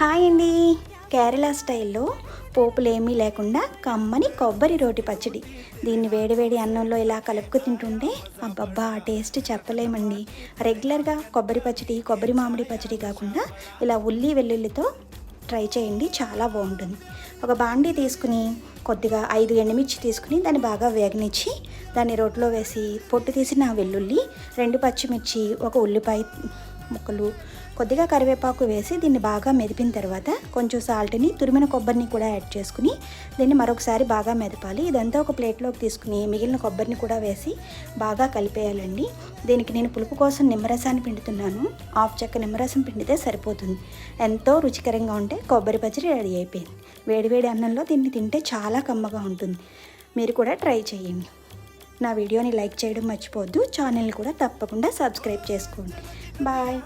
Hi అండి. కేరళ స్టైల్లో పోపులు ఏమీ లేకుండా కమ్మని కొబ్బరి రోటి పచ్చడి. దీన్ని వేడివేడి అన్నంలో ఇలా కలుపుకు తింటుంటే అబ్బబ్బా ఆ టేస్ట్ చెప్పలేమండి. రెగ్యులర్గా కొబ్బరి పచ్చడి, కొబ్బరి మామిడి పచ్చడి కాకుండా ఇలా ఉల్లి వెల్లుల్లితో ట్రై చేయండి, చాలా బాగుంటుంది. ఒక బాండీ తీసుకుని కొద్దిగా 5 ఎండుమిర్చి తీసుకుని దాన్ని బాగా వేగనిచ్చి దాన్ని రోట్లో వేసి పొట్టు తీసిన వెల్లుల్లి, 2 పచ్చిమిర్చి, ఒక ఉల్లిపాయ ముక్కలు, కొద్దిగా కరివేపాకు వేసి దీన్ని బాగా మెదిపిన తర్వాత కొంచెం సాల్ట్ని, తురిమిన కొబ్బరిని కూడా యాడ్ చేసుకుని దీన్ని మరొకసారి బాగా మెదపాలి. ఇదంతా ఒక ప్లేట్లోకి తీసుకుని మిగిలిన కొబ్బరిని కూడా వేసి బాగా కలిపేయాలండి. దీనికి నేను పులుపు కోసం నిమ్మరసాన్ని పిండుతున్నాను. 1/2 చెక్క నిమ్మరసం పిండితే సరిపోతుంది. ఎంతో రుచికరంగా ఉంటే కొబ్బరి పచ్చడి రెడీ అయిపోయింది. వేడివేడి అన్నంలో దీన్ని తింటే చాలా కమ్మగా ఉంటుంది. మీరు కూడా ట్రై చేయండి. నా వీడియోని లైక్ చేయడం మర్చిపోవద్దు. ఛానల్ని కూడా తప్పకుండా సబ్స్క్రైబ్ చేసుకోండి. బాయ్.